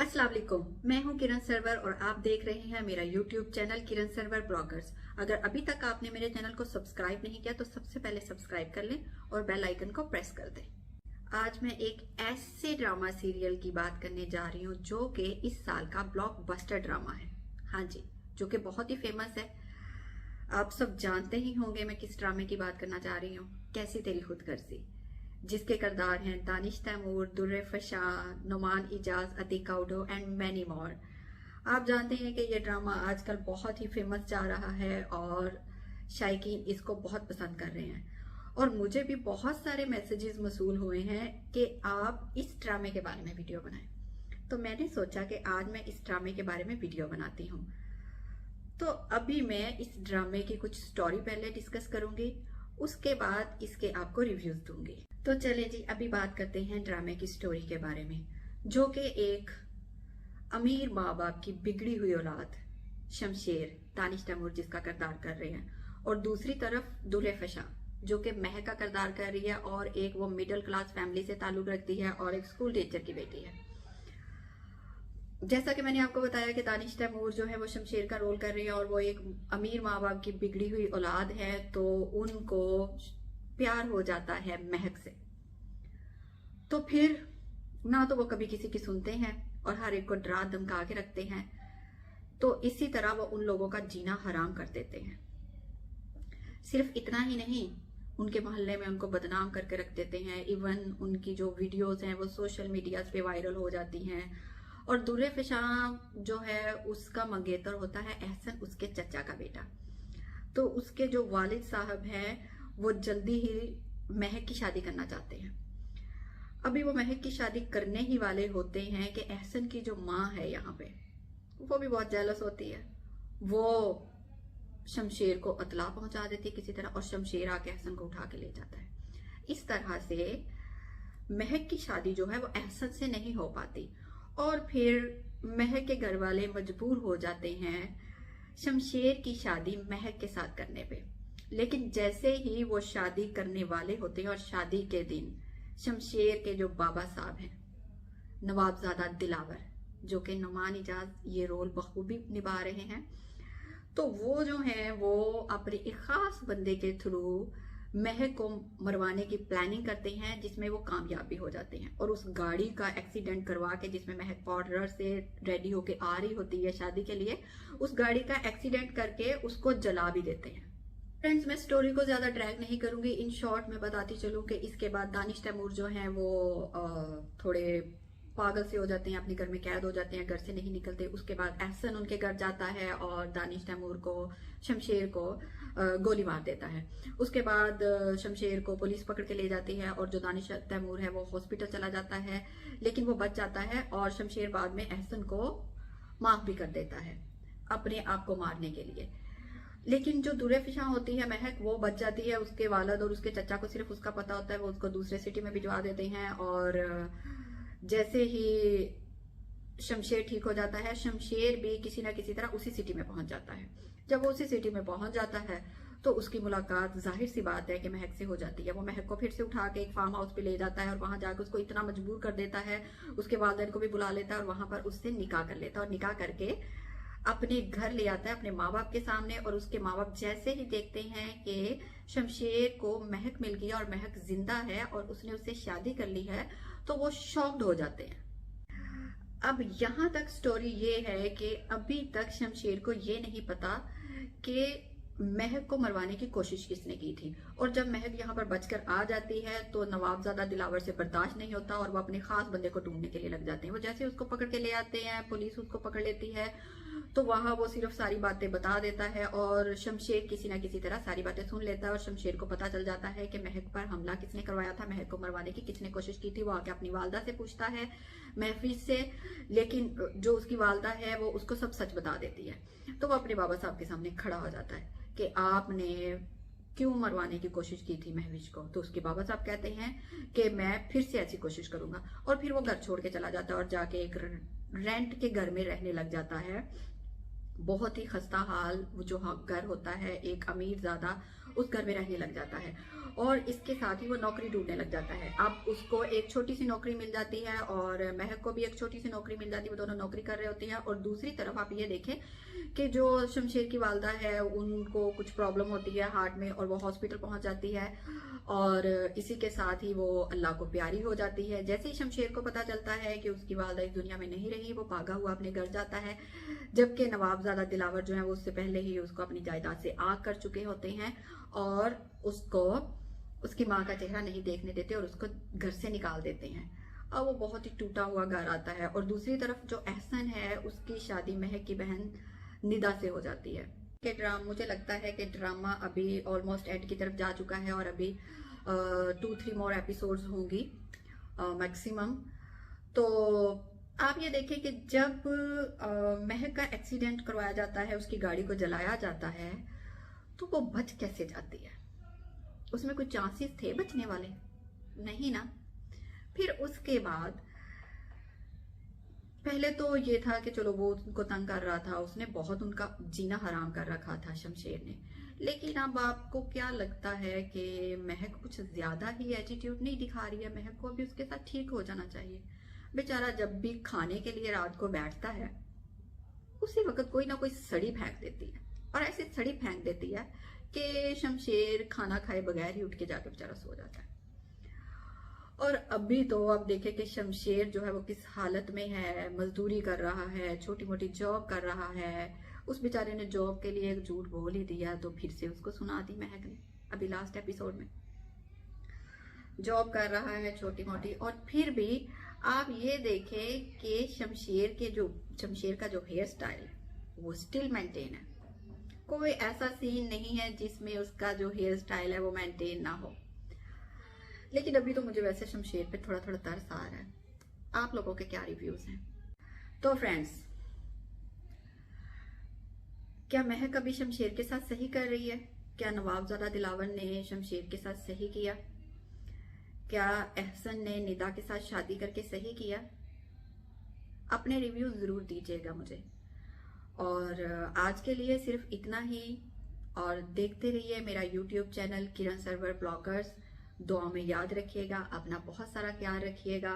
अस्सलाम वालेकुम, मैं हूं किरण सरवर और आप देख रहे हैं मेरा YouTube चैनल किरण सरवर ब्लॉगर्स। अगर अभी तक आपने मेरे चैनल को सब्सक्राइब नहीं किया तो सबसे पहले सब्सक्राइब कर लें और बेल आइकन को प्रेस कर दें। आज मैं एक ऐसे ड्रामा सीरियल की बात करने जा रही हूँ जो कि इस साल का ब्लॉकबस्टर ड्रामा है। हाँ जी, जो कि बहुत ही फेमस है। आप सब जानते ही होंगे मैं किस ड्रामे की बात करना चाह रही हूँ, कैसी तेरी खुदगर्जी, जिसके किरदार हैं Danish Taimur, Durre Fishan, Noman Ijaz, Atiqa Odho and many more. आप जानते हैं कि ये ड्रामा आजकल बहुत ही फेमस जा रहा है और शायकीन इसको बहुत पसंद कर रहे हैं और मुझे भी बहुत सारे मैसेजेस मसूल हुए हैं कि आप इस ड्रामे के बारे में वीडियो बनाएं। तो मैंने सोचा कि आज मैं इस ड्रामे के बारे में वीडियो बनाती हूँ। तो अभी मैं इस ड्रामे की कुछ स्टोरी पहले डिस्कस करूंगी, उसके बाद इसके आपको रिव्यूज दूंगी। तो चले जी, अभी बात करते हैं ड्रामे की स्टोरी के बारे में, जो कि एक अमीर माँ बाप की बिगड़ी हुई औलाद शमशेर, दानिश तैमूर जिसका किरदार कर रहे हैं, और दूसरी तरफ दुर्रे फशा जो कि महक का किरदार कर रही है और एक वो मिडिल क्लास फैमिली से ताल्लुक रखती है और एक स्कूल टीचर की बेटी है। जैसा कि मैंने आपको बताया कि दानिश तैमूर जो है वो शमशेर का रोल कर रही है और वो एक अमीर माँ बाप की बिगड़ी हुई औलाद है, तो उनको प्यार हो जाता है महक से। तो फिर ना तो वो कभी किसी की सुनते हैं और हर एक को डरा धमका के रखते हैं, तो इसी तरह वो उन लोगों का जीना हराम कर देते हैं। सिर्फ इतना ही नहीं, उनके मोहल्ले में उनको बदनाम करके रख देते हैं। इवन उनकी जो वीडियोस हैं वो सोशल मीडिया पे वायरल हो जाती हैं। और दुर्रे फशा जो है उसका मंगेतर होता है एहसन, उसके चचा का बेटा। तो उसके जो वालिद साहब हैं वो जल्दी ही महक की शादी करना चाहते हैं। अभी वो महक की शादी करने ही वाले होते हैं कि एहसन की जो माँ है यहाँ पे वो भी बहुत जेलस होती है। वो शमशेर को अतला पहुंचा देती है किसी तरह और शमशेर आके एहसन को उठा के ले जाता है। इस तरह से महक की शादी जो है वो एहसन से नहीं हो पाती और फिर महक के घर वाले मजबूर हो जाते हैं शमशेर की शादी महक के साथ करने पे। लेकिन जैसे ही वो शादी करने वाले होते हैं और शादी के दिन शमशेर के जो बाबा साहब हैं नवाबजादा दिलावर, जो कि नुमान इजाज ये रोल बखूबी निभा रहे हैं, तो वो जो है वो अपने एक खास बंदे के थ्रू महक को मरवाने की प्लानिंग करते हैं, जिसमें वो कामयाब भी हो जाते हैं और उस गाड़ी का एक्सीडेंट करवा के, जिसमें महक पाउडर से रेडी होके आ रही होती है शादी के लिए, उस गाड़ी का एक्सीडेंट करके उसको जला भी देते हैं। फ्रेंड्स, मैं स्टोरी को ज्यादा ड्रैग नहीं करूंगी, इन शॉर्ट मैं बताती चलूं कि इसके बाद दानिश तैमूर जो हैं वो थोड़े पागल से हो जाते हैं, अपने घर में कैद हो जाते हैं, घर से नहीं निकलते। उसके बाद एहसन उनके घर जाता है और दानिश तैमूर को, शमशेर को गोली मार देता है। उसके बाद शमशेर को पुलिस पकड़ के ले जाती है और जो दानिश तैमूर है वो हॉस्पिटल चला जाता है, लेकिन वो बच जाता है और शमशेर बाद में एहसन को माफ भी कर देता है अपने आप को मारने के लिए। लेकिन जो दुर्रे फशा होती है महक, वो बच जाती है। उसके वालिद और उसके चचा को सिर्फ उसका पता होता है, वो उसको दूसरे सिटी में भिजवा देते हैं और जैसे ही शमशेर ठीक हो जाता है, शमशेर भी किसी ना किसी तरह उसी सिटी में पहुंच जाता है। जब वो उसी सिटी में पहुंच जाता है तो उसकी मुलाकात जाहिर सी बात है कि महक से हो जाती है। वो महक को फिर से उठा के एक फार्म हाउस पे ले जाता है और वहां जाकर उसको इतना मजबूर कर देता है, उसके वालिदैन को भी बुला लेता है और वहां पर उससे निकाह कर लेता है और निकाह करके अपने घर ले आता है अपने माँ बाप के सामने। और उसके माँ बाप जैसे ही देखते हैं कि शमशेर को महक मिल गई और महक जिंदा है और उसने उससे शादी कर ली है, तो वो शॉक्ड हो जाते हैं। अब यहाँ तक स्टोरी ये है कि अभी तक शमशेर को ये नहीं पता कि महक को मरवाने की कोशिश किसने की थी। और जब महक यहाँ पर बचकर आ जाती है तो नवाबजादा दिलावर से बर्दाश्त नहीं होता और वो अपने खास बंदे को ढूंढने के लिए लग जाते हैं। वो जैसे उसको पकड़ के ले आते हैं, पुलिस उसको पकड़ लेती है, तो वहां वो सिर्फ सारी बातें बता देता है और शमशेर किसी ना किसी तरह सारी बातें सुन लेता है और शमशेर को पता चल जाता है कि महक पर हमला किसने करवाया था, महक को मरवाने की किसने कोशिश की थी। वो आके अपनी वालदा से पूछता है, महफिज से, लेकिन जो उसकी वालदा है वो उसको सब सच बता देती है। तो वो अपने बाबा साहब के सामने खड़ा हो जाता है कि आपने क्यों मरवाने की कोशिश की थी महविज को। तो उसके बाबा साहब कहते हैं कि मैं फिर से ऐसी कोशिश करूंगा। और फिर वो घर छोड़ के चला जाता है और जाके एक रेंट के घर में रहने लग जाता है। बहुत ही खस्ता हाल जो घर होता है, एक अमीर ज्यादा उस घर में रहने लग जाता है। और इसके साथ ही वो नौकरी ढूंढने लग जाता है। अब उसको एक छोटी सी नौकरी मिल जाती है और महक को भी एक छोटी सी नौकरी मिल जाती है, वो दोनों नौकरी कर रहे होते हैं। और दूसरी तरफ आप ये देखें कि जो शमशेर की वालदा है उनको कुछ प्रॉब्लम होती है हार्ट में और वो हॉस्पिटल पहुंच जाती है, और इसी के साथ ही वो अल्लाह को प्यारी हो जाती है। जैसे ही शमशेर को पता चलता है कि उसकी वालदा इस दुनिया में नहीं रही, वो भागा हुआ अपने घर जाता है, जबकि नवाबजादा दिलावर जो है वो उससे पहले ही उसको अपनी जायदाद से आग कर चुके होते हैं और उसको उसकी माँ का चेहरा नहीं देखने देते और उसको घर से निकाल देते हैं। अब वो बहुत ही टूटा हुआ घर आता है। और दूसरी तरफ जो एहसन है उसकी शादी महक की बहन निदा से हो जाती है। कि ड्रामा, मुझे लगता है कि ड्रामा अभी ऑलमोस्ट एंड की तरफ जा चुका है और अभी 2-3 मोर एपिसोड्स होंगी मैक्सिमम। तो आप ये देखें कि जब महक का एक्सीडेंट करवाया जाता है, उसकी गाड़ी को जलाया जाता है, तो वो बच कैसे जाती है? उसमें कुछ चांसेस थे बचने वाले? नहीं ना। फिर उसके बाद पहले तो ये था कि चलो वो उनको तंग कर रहा था, उसने बहुत उनका जीना हराम कर रखा था शमशेर ने। लेकिन अब आपको क्या लगता है कि महक कुछ ज्यादा ही एटीट्यूड नहीं दिखा रही है? महक को भी उसके साथ ठीक हो जाना चाहिए। बेचारा जब भी खाने के लिए रात को बैठता है उसी वक्त कोई ना कोई सड़ी फेंक देती है, और ऐसी सड़ी फेंक देती है कि शमशेर खाना खाए बगैर ही उठ के जाकर बेचारा सो जाता है। और अभी तो आप देखें कि शमशेर जो है वो किस हालत में है, मजदूरी कर रहा है, छोटी मोटी जॉब कर रहा है। उस बेचारे ने जॉब के लिए एक झूठ बोल ही दिया तो फिर से उसको सुना दी महक ने अभी लास्ट एपिसोड में। जॉब कर रहा है छोटी मोटी, और फिर भी आप ये देखें कि शमशेर का जो हेयर स्टाइल है वो स्टिल मेंटेन है। कोई ऐसा सीन नहीं है जिसमें उसका जो हेयर स्टाइल है वो मेंटेन ना हो। लेकिन अभी तो मुझे वैसे शमशेर पे थोड़ा थोड़ा तरस आ रहा है। आप लोगों के क्या रिव्यूज हैं? तो फ्रेंड्स, क्या महक अभी शमशेर के साथ सही कर रही है? क्या नवाबजादा दिलावर ने शमशेर के साथ सही किया? क्या एहसन ने निदा के साथ शादी करके सही किया? अपने रिव्यू जरूर दीजिएगा मुझे। और आज के लिए सिर्फ इतना ही, और देखते रहिए मेरा YouTube चैनल किरण सरवर ब्लॉगर्स। दुआ में याद रखिएगा, अपना बहुत सारा ख्याल रखिएगा।